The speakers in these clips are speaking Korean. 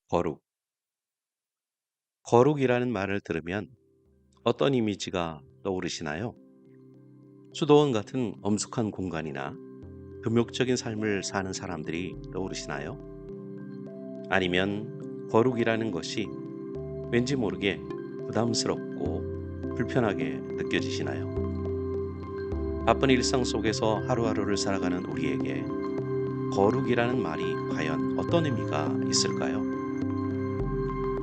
거룩. 거룩이라는 말을 들으면 어떤 이미지가 떠오르시나요? 수도원 같은 엄숙한 공간이나 금욕적인 삶을 사는 사람들이 떠오르시나요? 아니면 거룩이라는 것이 왠지 모르게 부담스럽고 불편하게 느껴지시나요? 바쁜 일상 속에서 하루하루를 살아가는 우리에게 거룩이라는 말이 과연 어떤 의미가 있을까요?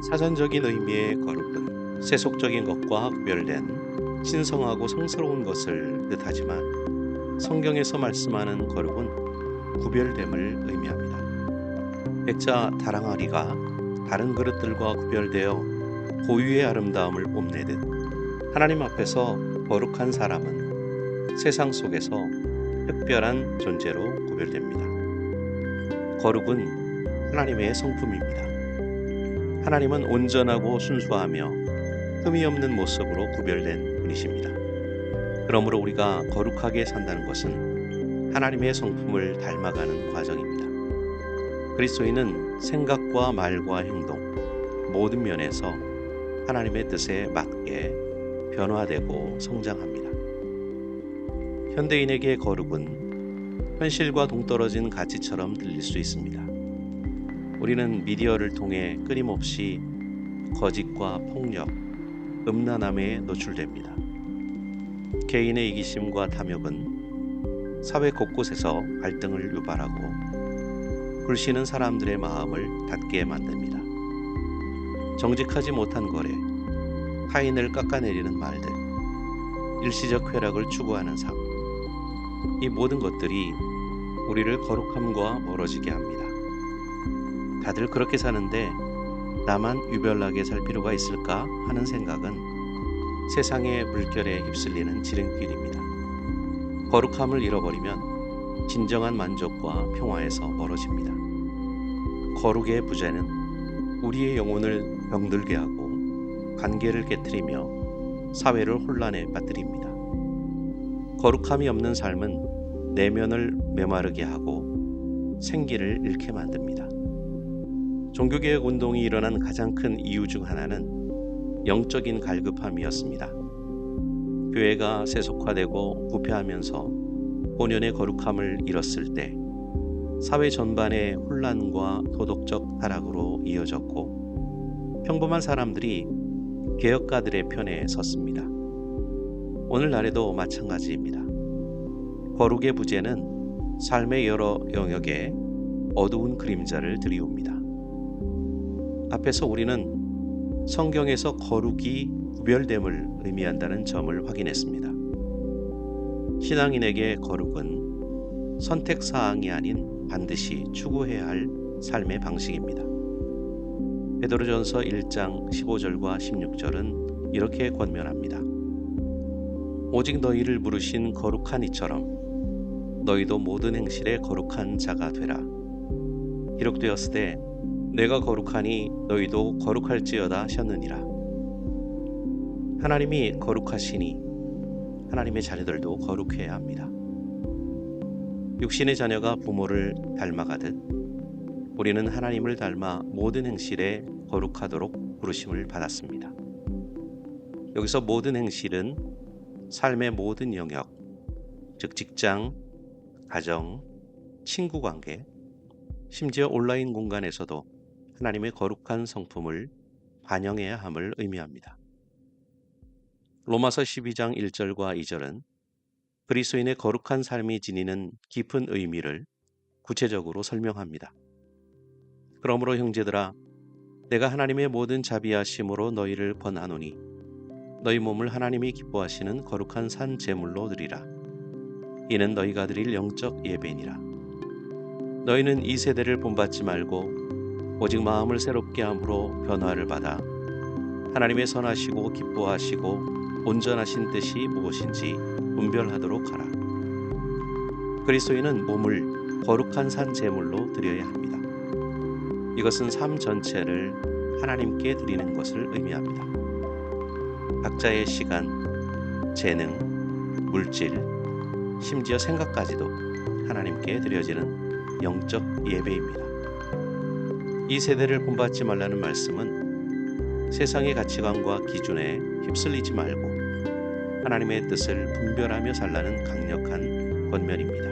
사전적인 의미의 거룩은 세속적인 것과 구별된 신성하고 성스러운 것을 뜻하지만, 성경에서 말씀하는 거룩은 구별됨을 의미합니다. 백자 다랑아리가 다른 그릇들과 구별되어 고유의 아름다움을 뽐내듯, 하나님 앞에서 거룩한 사람은 세상 속에서 특별한 존재로 구별됩니다. 거룩은 하나님의 성품입니다. 하나님은 온전하고 순수하며 흠이 없는 모습으로 구별된 분이십니다. 그러므로 우리가 거룩하게 산다는 것은 하나님의 성품을 닮아가는 과정입니다. 그리스도인은 생각과 말과 행동, 모든 면에서 하나님의 뜻에 맞게 변화되고 성장합니다. 현대인에게 거룩은 현실과 동떨어진 가치처럼 들릴 수 있습니다. 우리는 미디어를 통해 끊임없이 거짓과 폭력, 음란함에 노출됩니다. 개인의 이기심과 탐욕은 사회 곳곳에서 갈등을 유발하고 굴시는 사람들의 마음을 닫게 만듭니다. 정직하지 못한 거래, 타인을 깎아내리는 말들, 일시적 쾌락을 추구하는 삶, 이 모든 것들이 우리를 거룩함과 멀어지게 합니다. 다들 그렇게 사는데 나만 유별나게 살 필요가 있을까 하는 생각은 세상의 물결에 휩쓸리는 지름길입니다. 거룩함을 잃어버리면 진정한 만족과 평화에서 멀어집니다. 거룩의 부재는 우리의 영혼을 병들게 하고 관계를 깨트리며 사회를 혼란에 빠뜨립니다. 거룩함이 없는 삶은 내면을 메마르게 하고 생기를 잃게 만듭니다. 종교개혁 운동이 일어난 가장 큰 이유 중 하나는 영적인 갈급함이었습니다. 교회가 세속화되고 부패하면서 본연의 거룩함을 잃었을 때 사회 전반의 혼란과 도덕적 타락으로 이어졌고, 평범한 사람들이 개혁가들의 편에 섰습니다. 오늘날에도 마찬가지입니다. 거룩의 부재는 삶의 여러 영역에 어두운 그림자를 들이옵니다. 앞에서 우리는 성경에서 거룩이 구별됨을 의미한다는 점을 확인했습니다. 신앙인에게 거룩은 선택사항이 아닌 반드시 추구해야 할 삶의 방식입니다. 베드로전서 1장 15절과 16절은 이렇게 권면합니다. 오직 너희를 부르신 거룩한 이처럼 너희도 모든 행실에 거룩한 자가 되라. 기록되었으되 내가 거룩하니 너희도 거룩할지어다 하셨느니라. 하나님이 거룩하시니 하나님의 자녀들도 거룩해야 합니다. 육신의 자녀가 부모를 닮아가듯 우리는 하나님을 닮아 모든 행실에 거룩하도록 부르심을 받았습니다. 여기서 모든 행실은 삶의 모든 영역, 즉 직장, 가정, 친구 관계, 심지어 온라인 공간에서도 하나님의 거룩한 성품을 반영해야 함을 의미합니다. 로마서 12장 1절과 2절은 그리스도인의 거룩한 삶이 지니는 깊은 의미를 구체적으로 설명합니다. 그러므로 형제들아, 내가 하나님의 모든 자비하심으로 너희를 권하노니 너희 몸을 하나님이 기뻐하시는 거룩한 산 제물로 드리라. 이는 너희가 드릴 영적 예배니라. 너희는 이 세대를 본받지 말고 오직 마음을 새롭게 함으로 변화를 받아 하나님의 선하시고 기뻐하시고 온전하신 뜻이 무엇인지 분별하도록 하라. 그리스도인은 몸을 거룩한 산 제물로 드려야 합니다. 이것은 삶 전체를 하나님께 드리는 것을 의미합니다. 각자의 시간, 재능, 물질, 심지어 생각까지도 하나님께 드려지는 영적 예배입니다. 이 세대를 본받지 말라는 말씀은 세상의 가치관과 기준에 휩쓸리지 말고 하나님의 뜻을 분별하며 살라는 강력한 권면입니다.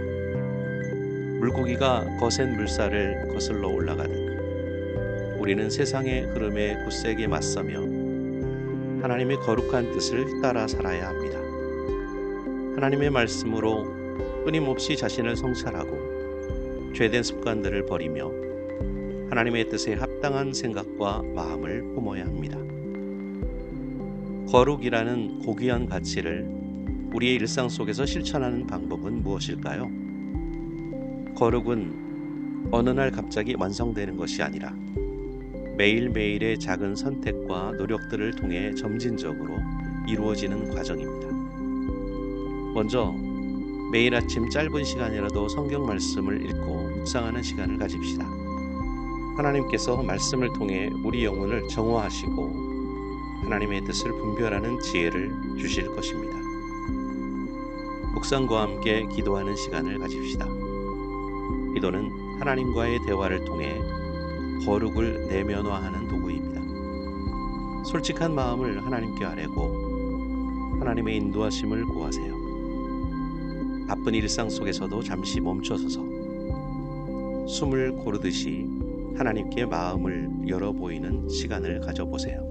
물고기가 거센 물살을 거슬러 올라가듯 우리는 세상의 흐름에 굳세게 맞서며 하나님의 거룩한 뜻을 따라 살아야 합니다. 하나님의 말씀으로 끊임없이 자신을 성찰하고 죄된 습관들을 버리며 하나님의 뜻에 합당한 생각과 마음을 품어야 합니다. 거룩이라는 고귀한 가치를 우리의 일상 속에서 실천하는 방법은 무엇일까요? 거룩은 어느 날 갑자기 완성되는 것이 아니라 매일매일의 작은 선택과 노력들을 통해 점진적으로 이루어지는 과정입니다. 먼저 매일 아침 짧은 시간이라도 성경 말씀을 읽고 묵상하는 시간을 가집시다. 하나님께서 말씀을 통해 우리 영혼을 정화하시고 하나님의 뜻을 분별하는 지혜를 주실 것입니다. 묵상과 함께 기도하는 시간을 가집시다. 기도는 하나님과의 대화를 통해 거룩을 내면화하는 도구입니다. 솔직한 마음을 하나님께 아뢰고 하나님의 인도하심을 구하세요. 바쁜 일상 속에서도 잠시 멈춰서서 숨을 고르듯이 하나님께 마음을 열어 보이는 시간을 가져보세요.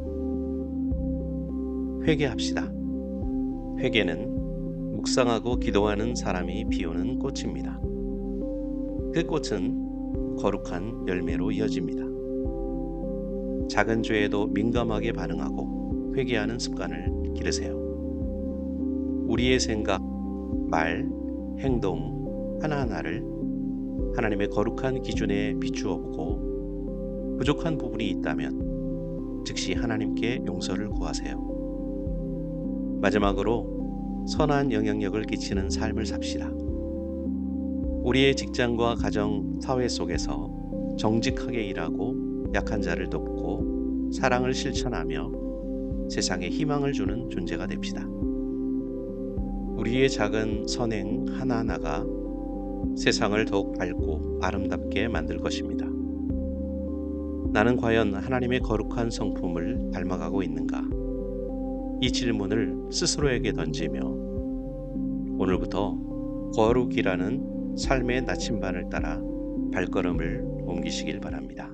회개합시다. 회개는 묵상하고 기도하는 사람이 피우는 꽃입니다. 그 꽃은 거룩한 열매로 이어집니다. 작은 죄에도 민감하게 반응하고 회개하는 습관을 기르세요. 우리의 생각, 말, 행동 하나하나를 하나님의 거룩한 기준에 비추어 보고 부족한 부분이 있다면 즉시 하나님께 용서를 구하세요. 마지막으로 선한 영향력을 끼치는 삶을 삽시다. 우리의 직장과 가정, 사회 속에서 정직하게 일하고 약한 자를 돕고 사랑을 실천하며 세상에 희망을 주는 존재가 됩시다. 우리의 작은 선행 하나하나가 세상을 더욱 밝고 아름답게 만들 것입니다. 나는 과연 하나님의 거룩한 성품을 닮아가고 있는가? 이 질문을 스스로에게 던지며 오늘부터 거룩이라는 삶의 나침반을 따라 발걸음을 옮기시길 바랍니다.